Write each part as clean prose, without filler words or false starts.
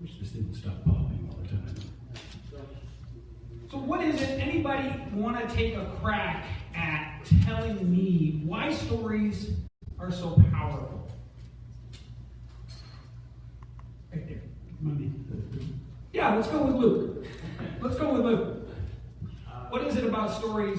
Wish this didn't stop popping all the time. So what is it? Anybody want to take a crack at telling me why stories are so powerful? Right there. Yeah, let's go with Luke. Let's go with Luke. What is it about stories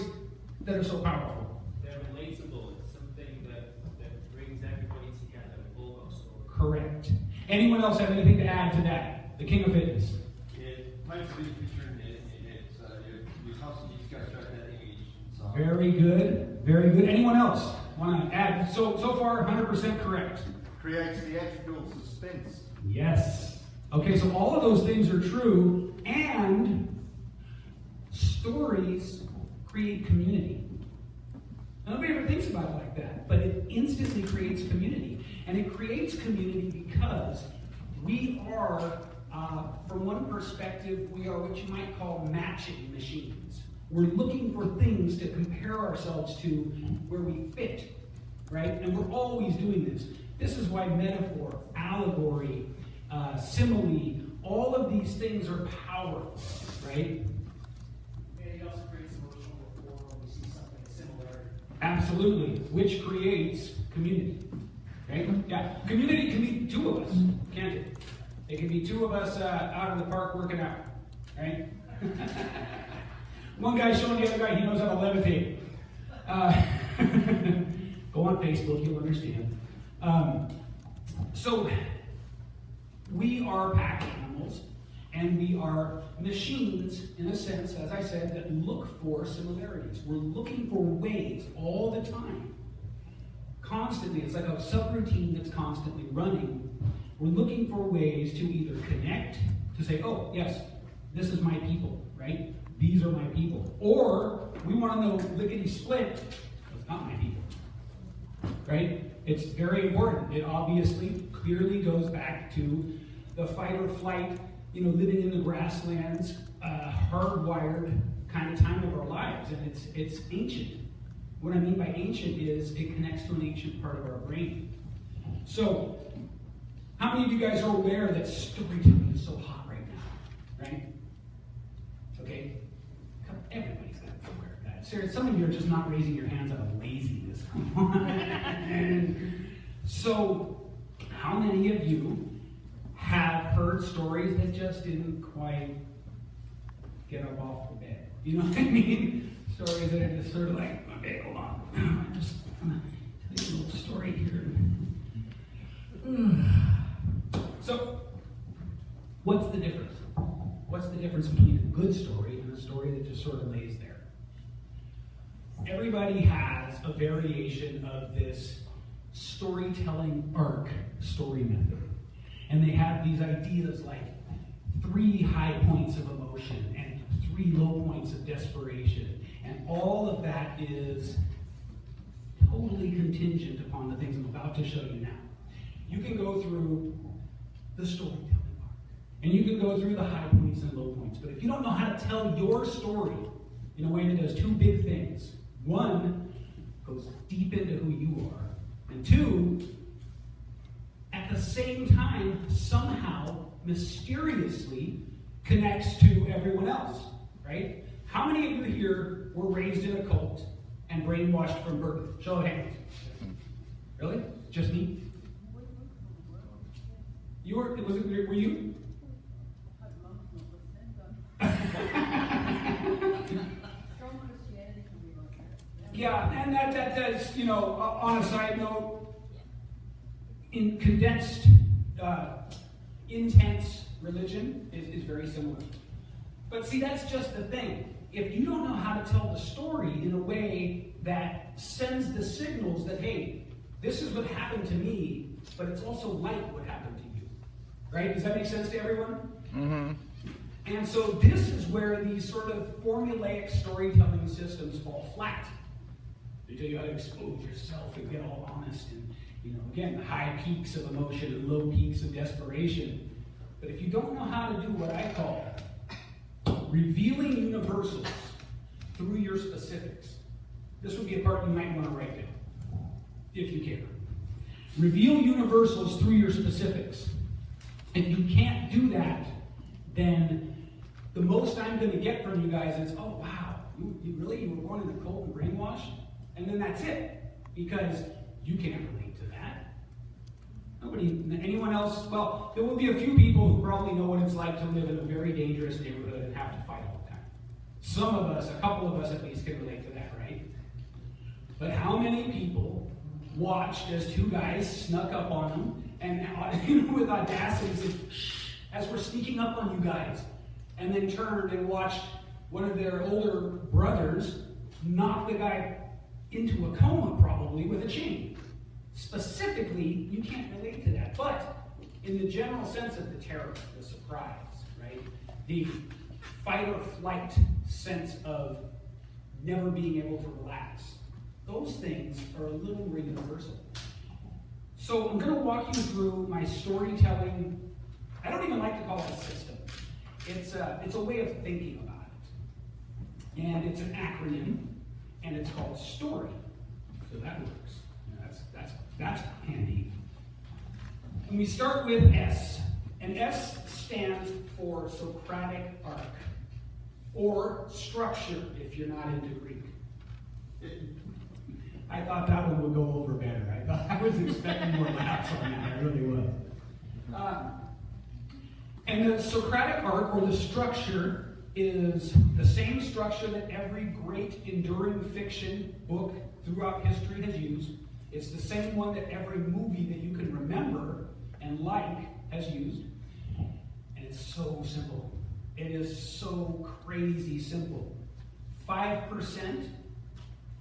that are so powerful? They're relatable. It's something that brings everybody together. Bulldog story. Correct. Anyone else have anything to add to that? The king of fitness. It paints a big picture in it. You constantly just got to strike that image. So. Very good. Very good. Anyone else want to add? So far, 100% correct. Creates theatrical suspense. Yes. Okay, so all of those things are true, and stories create community. Nobody ever thinks about it like that, but it instantly creates community. And it creates community because we are, from one perspective, we are what you might call matching machines. We're looking for things to compare ourselves to where we fit, right? And we're always doing this. This is why metaphor, allegory, simile, all of these things are powerful, right? It also creates emotional rapport when we see something similar. Absolutely, which creates community, right? Yeah, community can be two of us, can't it? It can be two of us out in the park working out, right? One guy showing the other guy he knows how to levitate. Go on Facebook, you'll understand. So we are pack animals, and we are machines, in a sense, as I said, that look for similarities. We're looking for ways all the time. Constantly, it's like a subroutine that's constantly running. We're looking for ways to either connect, to say, oh, yes, this is my people, right? These are my people. Or we want to know lickety-split, it's not my people, right? It's very important. It obviously clearly goes back to the fight or flight, living in the grasslands, hardwired kind of time of our lives. And it's ancient. What I mean by ancient is it connects to an ancient part of our brain. So, how many of you guys are aware that storytelling is so hot right now? Right? Okay? Everybody's got to be aware of that. Seriously, some of you are just not raising your hands out of laziness. Come on. So, how many of you have heard stories that just didn't quite get up off the bed? You know what I mean? Stories that are just sort of like, okay, hold on. I'm just going to tell you a little story here. So, what's the difference? What's the difference between a good story and a story that just sort of lays there? Everybody has a variation of this storytelling arc story method. And they have these ideas like 3 high points of emotion and 3 low points of desperation. And all of that is totally contingent upon the things I'm about to show you now. You can go through the storytelling arc, and you can go through the high points and low points. But if you don't know how to tell your story in a way that does 2 big things, 1, goes deep into who you are, and 2, at the same time, somehow, mysteriously, connects to everyone else, right? How many of you here were raised in a cult and brainwashed from birth? Show of hands. Really? Just me? Were you? Yeah, and that's, on a side note, in condensed, intense religion is very similar. But see, that's just the thing. If you don't know how to tell the story in a way that sends the signals that, hey, this is what happened to me, but it's also like what happened to you. Right? Does that make sense to everyone? Mm-hmm. And so this is where these sort of formulaic storytelling systems fall flat. They tell you how to expose yourself and get all honest and, again, the high peaks of emotion and low peaks of desperation. But if you don't know how to do what I call revealing universals through your specifics, this would be a part you might want to write down, if you care. Reveal universals through your specifics. If you can't do that, then the most I'm going to get from you guys is, oh wow, you were born in a cult and brainwashed? And then that's it, because you can't relate to that. Anyone else, well, there will be a few people who probably know what it's like to live in a very dangerous neighborhood and have to fight all the time. Some of us, a couple of us at least, can relate to that, right? But how many people watched as two guys snuck up on them and with audacity said, shh, as we're sneaking up on you guys, and then turned and watched one of their older brothers knock the guy into a coma probably with a chain. Specifically, you can't relate to that. But in the general sense of the terror, the surprise, right? The fight or flight sense of never being able to relax. Those things are a little more universal. So I'm going to walk you through my storytelling. I don't even like to call it a system. It's a way of thinking about it. And it's an acronym, and it's called STORY. So that works. That's handy. And we start with S. And S stands for Socratic arc, or structure if you're not into Greek. I thought that one would go over better. I was expecting more laughs on that. I really was. And the Socratic arc, or the structure, is the same structure that every great enduring fiction book throughout history has used. It's the same one that every movie that you can remember and like has used. And it's so simple. It is so crazy simple. 5%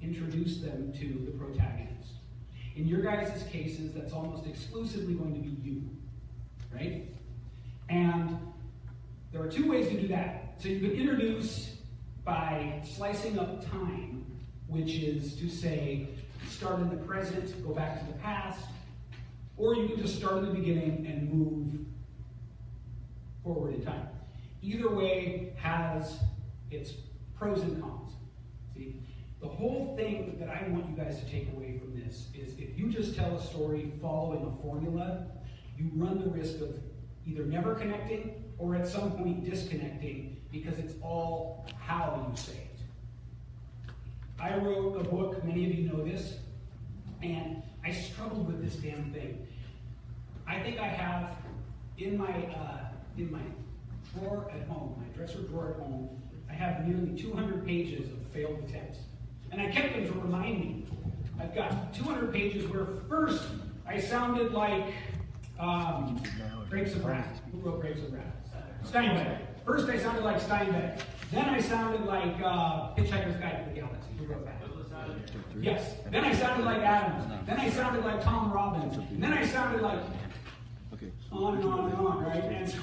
introduce them to the protagonist. In your guys' cases, that's almost exclusively going to be you, right? And there are two ways to do that. So you can introduce by slicing up time, which is to say, start in the present, go back to the past, or you can just start in the beginning and move forward in time. Either way has its pros and cons. See, the whole thing that I want you guys to take away from this is if you just tell a story following a formula, you run the risk of either never connecting or at some point disconnecting, because it's all how you say it. I wrote a book, many of you know this, and I struggled with this damn thing. I think I have in my drawer at home, my dresser drawer at home, I have nearly 200 pages of failed attempts. And I kept them to remind me. I've got 200 pages where first I sounded like Grapes of Wrath. Who wrote Grapes of Wrath? Steinbeck. First I sounded like Steinbeck. Then I sounded like Hitchhiker's Guide to the Galaxy. Who wrote that? Yes. Then I sounded like Adams. Then I sounded like Tom Robbins. And then I sounded like on and on and on, right? And so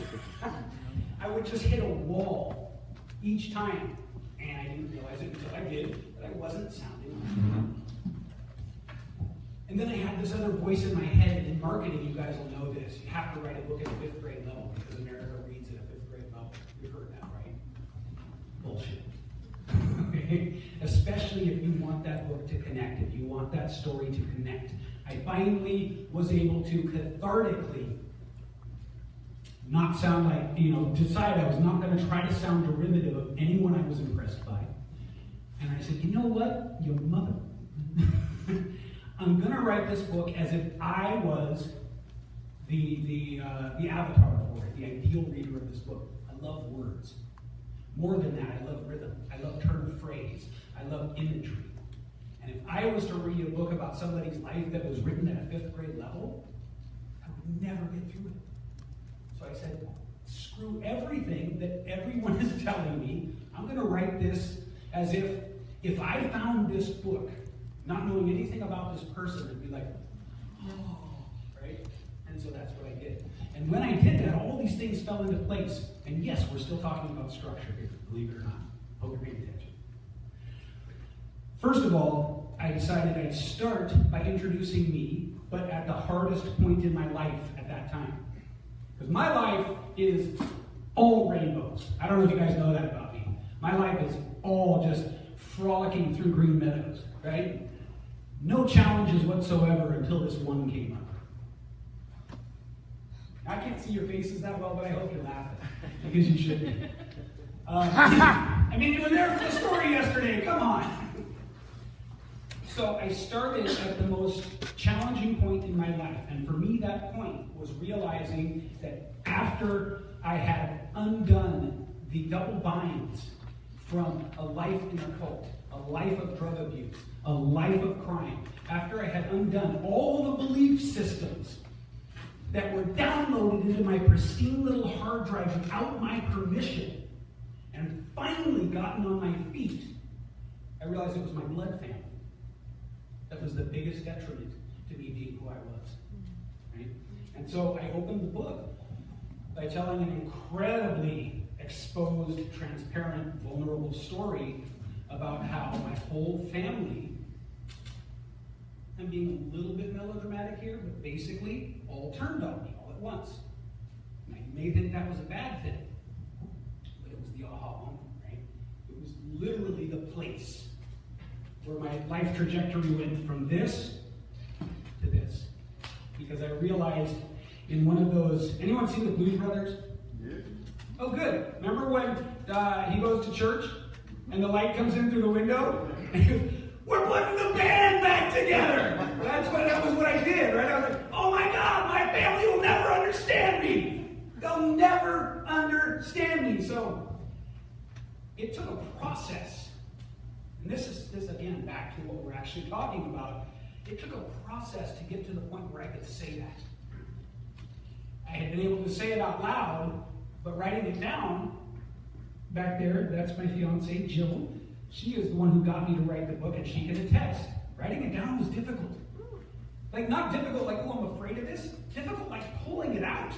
I would just hit a wall each time. And I didn't realize it until I did, that I wasn't sounding like. And then I had this other voice in my head. In marketing, you guys will know this. You have to write a book at a 5th grade level because America reads at a 5th grade level. You've heard that, right? Bullshit. Okay? Especially if you want that book to connect, if you want that story to connect. I finally was able to cathartically not sound like, decide I was not going to try to sound derivative of anyone I was impressed by. And I said, you know what? Your mother. I'm going to write this book as if I was the avatar for it, the ideal reader of this book. I love words. More than that, I love rhythm. I love turn of phrase. I love imagery. And if I was to read a book about somebody's life that was written at a 5th grade level, I would never get through it. So I said, screw everything that everyone is telling me. I'm going to write this as if I found this book, not knowing anything about this person, I'd be like, oh, right? And so that's what I did. And when I did that, all these things fell into place. And yes, we're still talking about structure here, believe it or not. Hope you're paying attention. First of all, I decided I'd start by introducing me, but at the hardest point in my life at that time. Because my life is all rainbows. I don't know if you guys know that about me. My life is all just frolicking through green meadows, right? No challenges whatsoever until this one came up. I can't see your faces that well, but I hope you're laughing. because you should be. I mean, you were there for the story yesterday, come on. So I started at the most challenging point in my life, and for me that point was realizing that after I had undone the double binds from a life in a cult, a life of drug abuse, a life of crime, after I had undone all the belief systems that were downloaded into my pristine little hard drive without my permission, and finally gotten on my feet, I realized it was my blood family that was the biggest detriment to me being who I was. Right? And so I opened the book by telling an incredibly exposed, transparent, vulnerable story about how my whole family, I'm being a little bit melodramatic here, but basically all turned on me all at once. Now you may think that was a bad thing, but it was the aha moment, right? It was literally the place where my life trajectory went from this to this. Because I realized in one of those, anyone seen the Blues Brothers? Yeah. Oh good. Remember when he goes to church and the light comes in through the window? And he goes, we're putting the band back together! That was what I did, right? I was like, oh my God, my family will never understand me! They'll never understand me. So it took a process. And this again, back to what we're actually talking about. It took a process to get to the point where I could say that. I had been able to say it out loud, but writing it down, back there, that's my fiancée, Jill. She is the one who got me to write the book, and she can attest. Writing it down was difficult. Like, not difficult like, oh, I'm afraid of this. Difficult like pulling it out.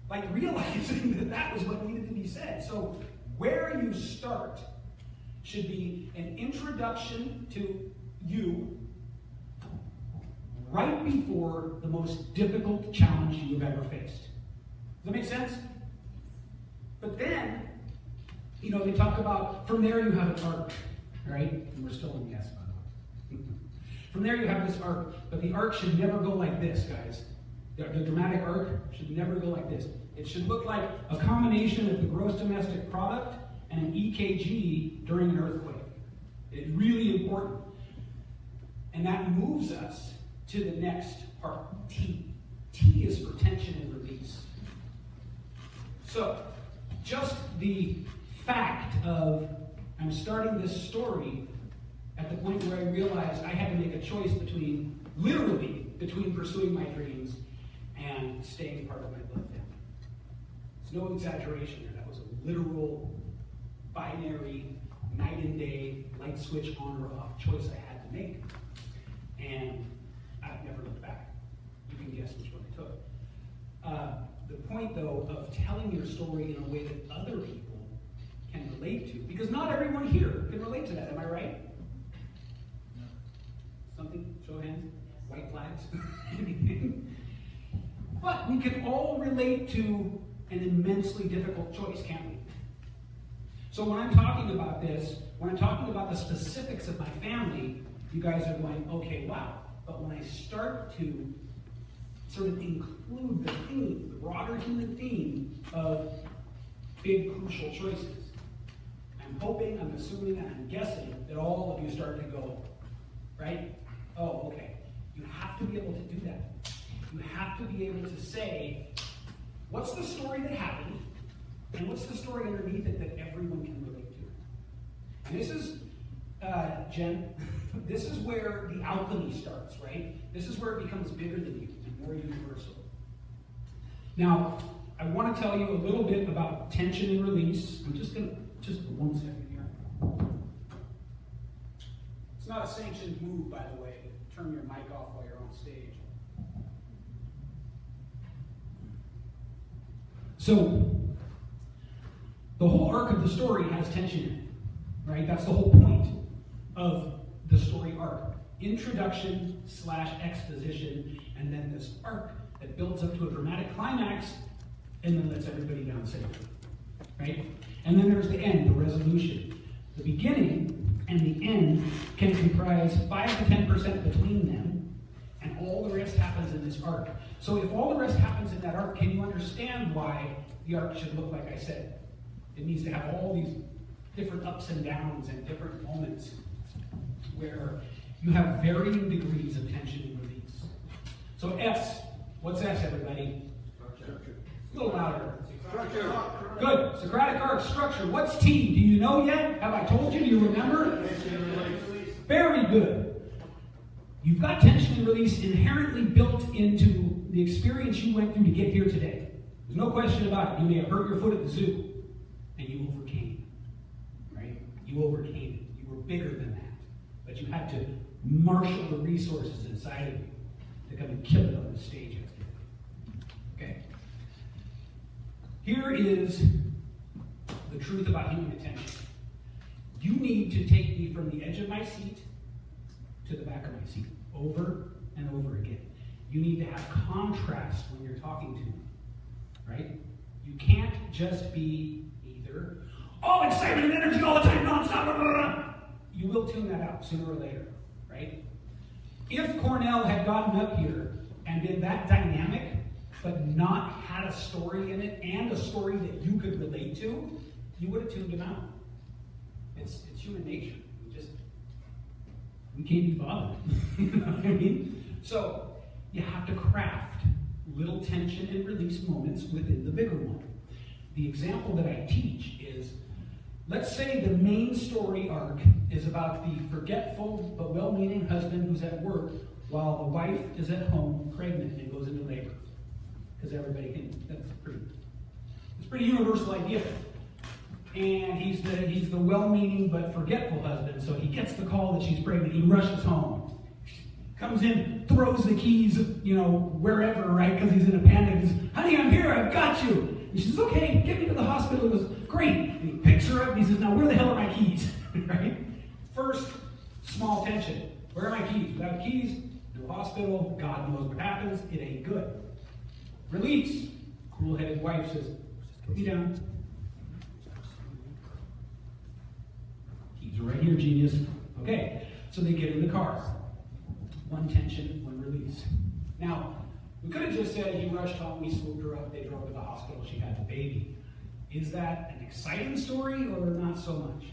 Like realizing that that was what needed to be said. So where you start should be an introduction to you right before the most difficult challenge you've ever faced. Does that make sense? But then, you know, they talk about, from there you have an arc, right? And we're still in yes, by the way. From there you have this arc, but the arc should never go like this, guys. The dramatic arc should never go like this. It should look like a combination of the gross domestic product and an EKG during an earthquake. It's really important. And that moves us to the next part, T. T is for tension and release. So, just the fact of I'm starting this story at the point where I realized I had to make a choice between, literally, between pursuing my dreams and staying part of my blood family. It's no exaggeration there. That was a literal, binary, night and day, light switch on or off choice I had to make. And I've never looked back. You can guess which one I took. The point, though, of telling your story in a way that other people can relate to, because not everyone here can relate to that, am I right? No. Something? Show of hands? White flags? Anything? But we can all relate to an immensely difficult choice, can't we? So when I'm talking about this, when I'm talking about the specifics of my family, you guys are going, okay, wow. But when I start to sort of include the theme, the broader human theme of big, crucial choices, I'm hoping, I'm assuming, and I'm guessing that all of you start to go, right? Oh, okay. You have to be able to do that. You have to be able to say, what's the story that happened, and what's the story underneath it that everyone can relate to? And this is, Jen, this is where the alchemy starts, right? This is where it becomes bigger than you and more universal. Now, I want to tell you a little bit about tension and release. I'm just going to, just for 1 second here. It's not a sanctioned move, by the way, to turn your mic off while you're on stage. So, the whole arc of the story has tension in it, right? That's the whole point of the story arc. Introduction / exposition, and then this arc that builds up to a dramatic climax, and then lets everybody down safely, right? And then there's the end, the resolution. The beginning and the end can comprise 5 to 10% between them, and all the rest happens in this arc. So if all the rest happens in that arc, can you understand why the arc should look like I said? It needs to have all these different ups and downs and different moments where you have varying degrees of tension and release. So S, what's S, everybody? Structure. A little louder. Structure. Good. Socratic arc structure. What's T? Do you know yet? Have I told you? Do you remember? Very good. You've got tension and release inherently built into the experience you went through to get here today. There's no question about it. You may have hurt your foot at the zoo, and you overcame it. Right? You overcame it. You were bigger than that. But you had to marshal the resources inside of you to come and kill it on the stage yesterday. Okay? Here is the truth about human attention. You need to take me from the edge of my seat to the back of my seat, over and over again. You need to have contrast when you're talking to me, right? You can't just be either all excitement and energy all the time, nonstop, blah, blah, blah. You will tune that out sooner or later, right? If Cornell had gotten up here and been that dynamic, but not had a story in it and a story that you could relate to, you would have tuned him out. It's human nature. We can't be bothered. You know what I mean? So you have to craft little tension and release moments within the bigger one. The example that I teach is, let's say the main story arc is about the forgetful but well-meaning husband who's at work while the wife is at home pregnant and goes into labor. Because everybody can, it's a pretty universal idea. And he's the well-meaning but forgetful husband, so he gets the call that she's pregnant. He rushes home, comes in, throws the keys, wherever, right? Because he's in a panic. He says, "Honey, I'm here. I've got you." And she says, "Okay, get me to the hospital." He goes, "Great." And he picks her up and he says, "Now, where the hell are my keys?" Right? First, small tension. Where are my keys? Without keys, no hospital. God knows what happens. It ain't good. Release. Cool-headed wife says, "Put me down." Keys are right here, genius. Okay, so they get in the car. One tension, one release. Now, we could have just said he rushed home, we swooped her up, they drove her to the hospital, she had the baby. Is that an exciting story or not so much?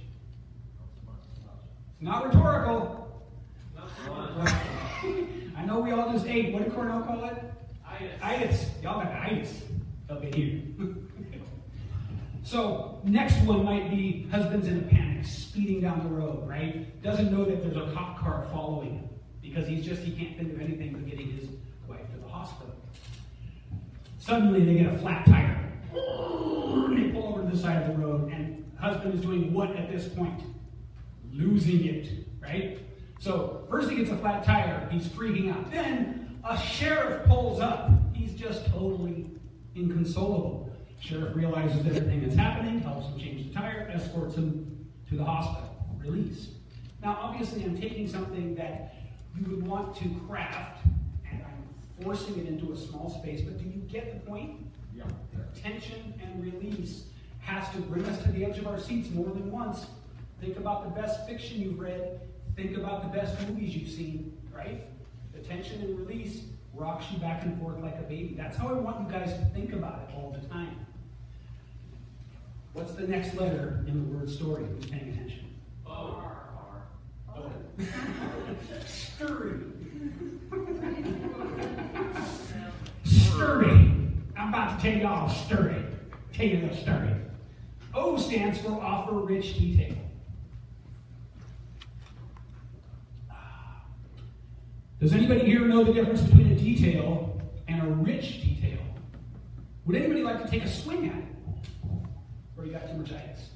It's not rhetorical. Not so much. I know we all just ate. What did Cornell call it? Itis. Y'all got itis. Okay, here. So, next one might be husband's in a panic, speeding down the road, right? Doesn't know that there's a cop car following him because he can't think of anything but getting his wife to the hospital. Suddenly they get a flat tire. And they pull over to the side of the road, and husband is doing what at this point? Losing it, right? So, first he gets a flat tire, he's freaking out. Then a sheriff pulls up. He's just totally inconsolable. Sheriff realizes that everything that's happening, helps him change the tire, escorts him to the hospital. Release. Now, obviously, I'm taking something that you would want to craft, and I'm forcing it into a small space, but do you get the point? Yeah. Tension and release has to bring us to the edge of our seats more than once. Think about the best fiction you've read. Think about the best movies you've seen, right? The tension and release rocks you back and forth like a baby. That's how I want you guys to think about it all the time. What's the next letter in the word story? Who's paying attention? R. Oh. Sturdy. Sturdy. I'm about to tell you all sturdy. Tell you the sturdy. O stands for offer rich detail. Does anybody here know the difference between a detail and a rich detail? Would anybody like to take a swing at it? Or you got too much itis?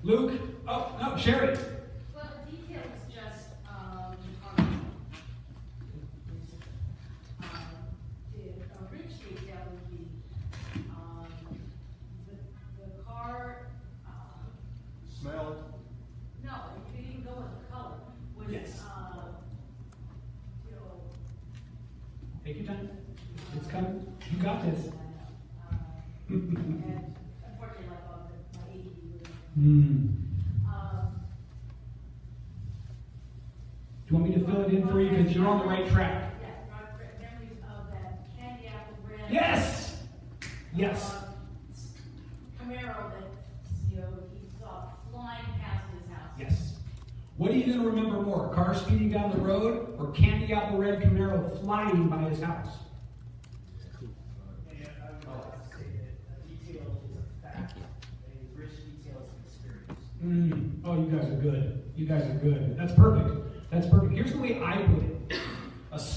Luke? Oh, no, Sherry. Well, a detail is just a rich detail would be the car. Smell. No, you could even go with the color. With, Yes. Take your time. It's coming. You got this. And unfortunately, like my ADD. Do you want me to fill it in for you? Because you're on the right track. Yeah, memories of that candy apple bread. Yes! Yes. Camaro that Yes. What are you going to remember more? Car speeding down the road or candy apple red Camaro flying by his house? And I would like to say that detail is a fact. A rich detail is an experience. Oh, you guys are good. You guys are good. That's perfect. That's perfect. Here's the way I put it.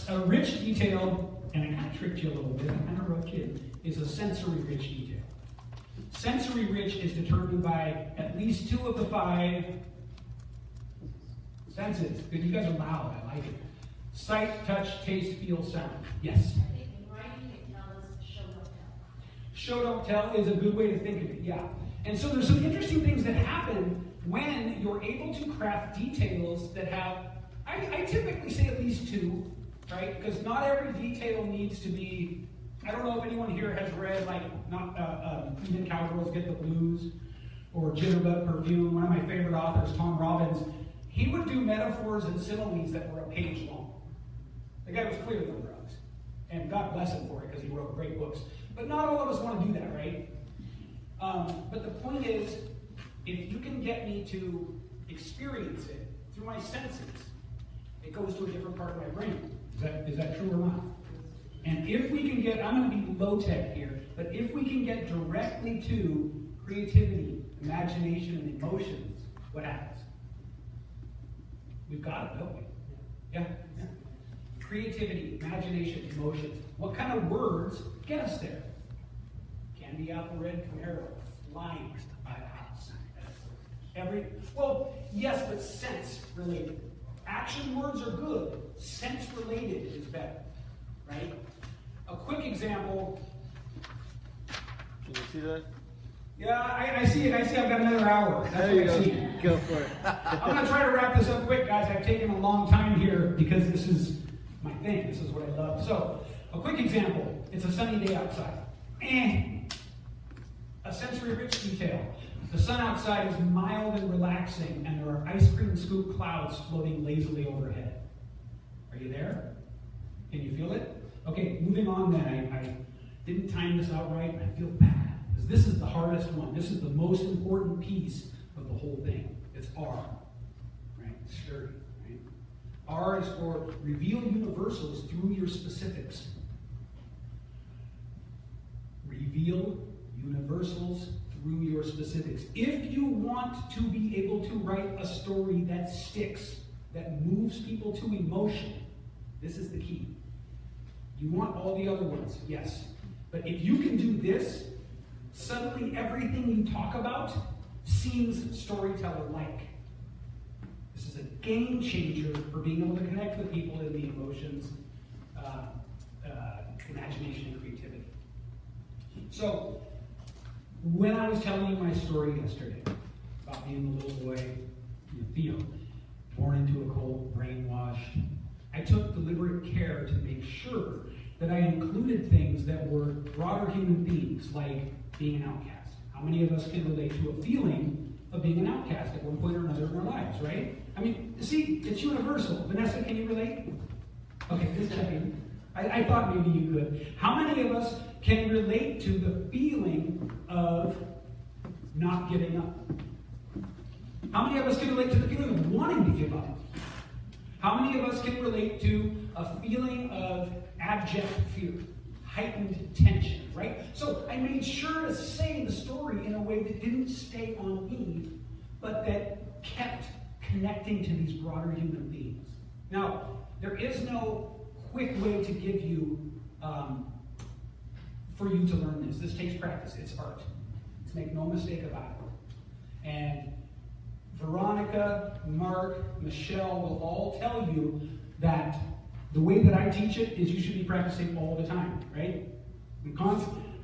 A rich detail, and I kind of tricked you a little bit, I kind of roped you in, is a sensory rich detail. Sensory rich is determined by at least 2 of the 5 senses. Good, you guys are loud. I like it. Sight, touch, taste, feel, sound. Yes? I think in writing, it tells us show, don't tell. Show, don't tell is a good way to think of it, yeah. And so there's some interesting things that happen when you're able to craft details that have, I typically say at least 2, right? Because not every detail needs to be, I don't know if anyone here has read, like, Even Cowgirls Get the Blues, or Jitterbug Perfume. One of my favorite authors, Tom Robbins, he would do metaphors and similes that were a page long. The guy was clearly on drugs. And God bless him for it, because he wrote great books. But not all of us want to do that, right? But the point is, if you can get me to experience it through my senses, it goes to a different part of my brain. Is that true or not? And if we can get, I'm going to be low-tech here, but if we can get directly to creativity, imagination, and emotions, what happens? We've got it, don't we? Yeah? Yeah. Creativity, imagination, emotions. What kind of words get us there? Candy apple red Camaro, flying by house. Well, yes, but sense related. Action words are good. Sense related is better, right? A quick example. Can you see that? Yeah, I see it. I see I've got another hour. That's There you what I go. see. Go for it. I'm going to try to wrap this up quick, guys. I've taken a long time here because this is my thing. This is what I love. So, a quick example. It's a sunny day outside. A sensory rich detail. The sun outside is mild and relaxing, and there are ice cream scoop clouds floating lazily overhead. Are you there? Can you feel it? Okay, moving on then. I didn't time this out right, and I feel bad. Because this is the hardest one. This is the most important piece of the whole thing. It's R. Right? Sturdy. Right? R is for reveal universals through your specifics. Reveal universals through your specifics. If you want to be able to write a story that sticks, that moves people to emotion, this is the key. You want all the other ones, yes. But if you can do this, suddenly everything you talk about seems storyteller-like. This is a game changer for being able to connect with people in the emotions, imagination, and creativity. So, when I was telling you my story yesterday about being the little boy, Theo, born into a cult, brainwashed, I took deliberate care to make sure that I included things that were broader human themes, like being an outcast. How many of us can relate to a feeling of being an outcast at one point or another in our lives, right? I mean, see, it's universal. Vanessa, can you relate? Okay, just checking. I thought maybe you could. How many of us can relate to the feeling of not giving up? How many of us can relate to the feeling of wanting to give up? How many of us can relate to a feeling of abject fear, heightened tension, right? So I made sure to say the story in a way that didn't stay on me, but that kept connecting to these broader human themes. Now, there is no quick way to give you, for you to learn this. This takes practice. It's art. Let's make no mistake about it. And Veronica, Mark, Michelle will all tell you that the way that I teach it is you should be practicing all the time, right?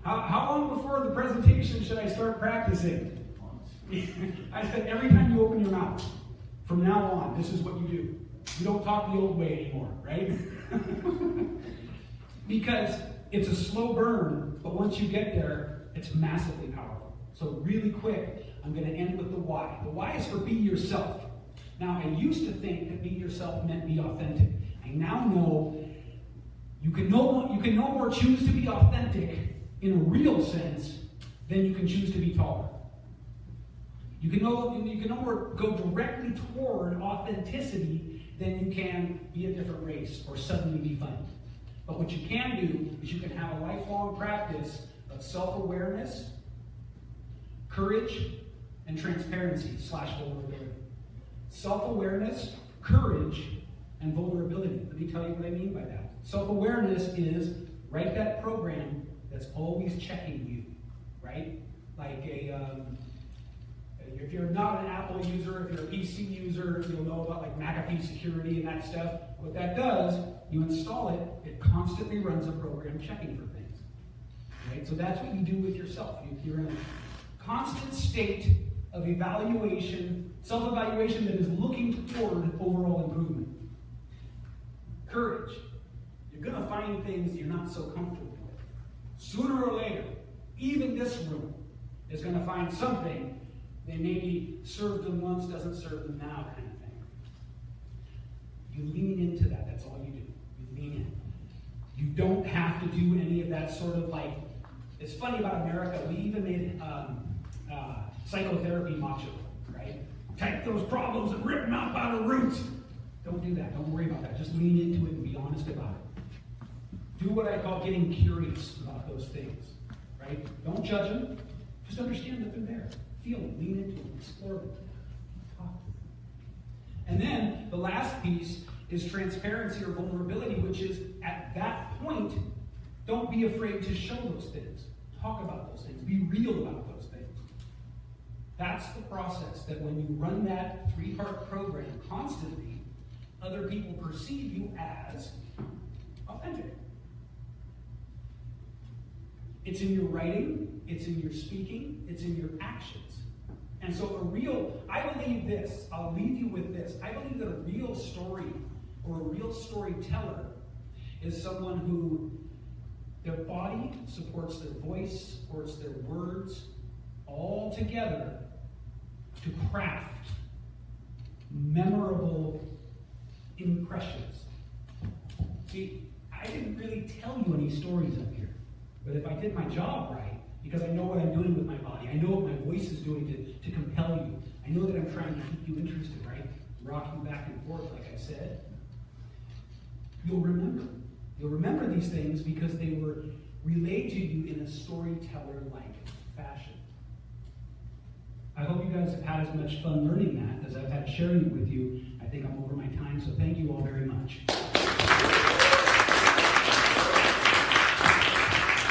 How long before the presentation should I start practicing? I said every time you open your mouth. From now on, this is what you do. You don't talk the old way anymore, right? Because it's a slow burn, but once you get there, it's massively powerful. So really quick, I'm going to end with the why. The why is for be yourself. Now, I used to think that be yourself meant be authentic. I now know you can no more choose to be authentic in a real sense than you can choose to be taller. You can no more go directly toward authenticity than you can be a different race or suddenly be funny. But what you can do is you can have a lifelong practice of self-awareness, courage, and transparency / vulnerability. Self-awareness, courage, and vulnerability. Let me tell you what I mean by that. Self-awareness is write that program that's always checking you, right? Like if you're not an Apple user, if you're a PC user, you'll know about like McAfee security and that stuff. What that does, you install it, it constantly runs a program checking for things. Right? So that's what you do with yourself. You're in a constant state of evaluation, self-evaluation that is looking toward overall improvement. Courage. You're going to find things you're not so comfortable with. Sooner or later, even this room is going to find something they maybe served them once, doesn't serve them now kind of thing. You lean into that. That's all you do. You lean in. You don't have to do any of that sort of like, it's funny about America, we even made psychotherapy macho, right? Take those problems and rip them out by the roots. Don't do that. Don't worry about that. Just lean into it and be honest about it. Do what I call getting curious about those things, right? Don't judge them. Just understand that they're there. Feel them. Lean into them. Explore them. Talk to them. And then the last piece is transparency or vulnerability, which is at that point, don't be afraid to show those things. Talk about those things. Be real about those things. That's the process that when you run that 3-part program constantly, other people perceive you as authentic. It's in your writing, it's in your speaking, it's in your actions. And so I believe this, I'll leave you with this. I believe that a real story or a real storyteller is someone who their body supports their voice, supports their words, all together to craft memorable impressions. See, I didn't really tell you any stories up here, but if I did my job right, because I know what I'm doing with my body, I know what my voice is doing to compel you, I know that I'm trying to keep you interested, right? Rock you back and forth, like I said. You'll remember. You'll remember these things because they were relayed to you in a storyteller-like fashion. I hope you guys have had as much fun learning that as I've had sharing it with you. I think I'm over my time, so thank you all very much.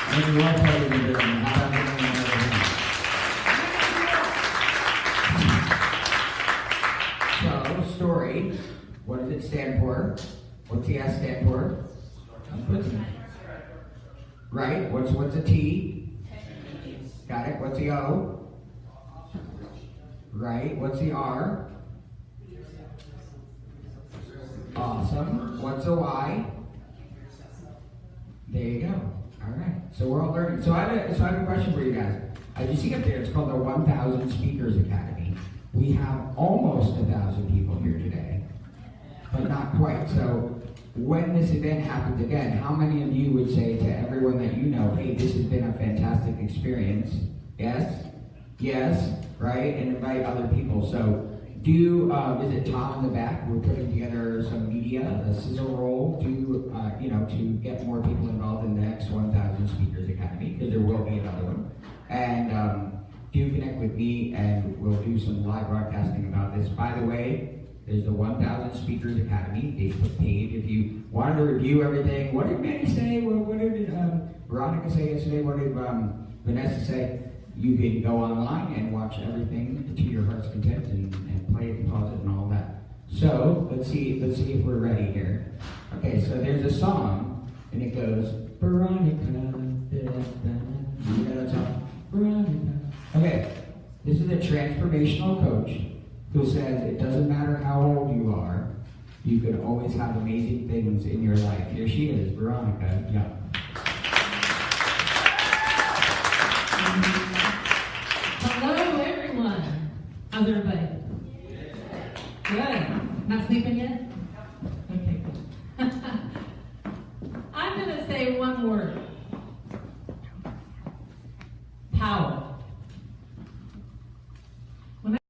Thank you all for what you're doing. So, story, what does it stand for? What's the S stand for? Right, what's a T? Got it, what's the O? Right, what's the R? Awesome, what's a Y? There you go. All right, so we're all learning. So I have a question for you guys. As you see up there, it's called the 1000 Speakers Academy. We have almost 1,000 people here today, but not quite. So when this event happens again, how many of you would say to everyone that you know, hey, this has been a fantastic experience? Yes? Yes, right? And invite other people. So do visit Tom in the back. We're putting together some media, a sizzle roll to get more people involved in the next 1000 Speakers Academy, because there will be another one. And do connect with me, and we'll do some live broadcasting about this. By the way, there's the 1000 Speakers Academy Facebook page. If you wanted to review everything, what did Manny say? What did Veronica say yesterday? What did Vanessa say? You can go online and watch everything to your heart's content and play it and pause it and all that. So let's see if we're ready here. Okay, so there's a song and it goes Veronica. You know that song? Veronica. Okay, this is a transformational coach who says it doesn't matter how old you are, you can always have amazing things in your life. Here she is, Veronica Young. Hello, everyone. How's everybody? Good. Not sleeping yet? Okay, good. I'm going to say one word. Power.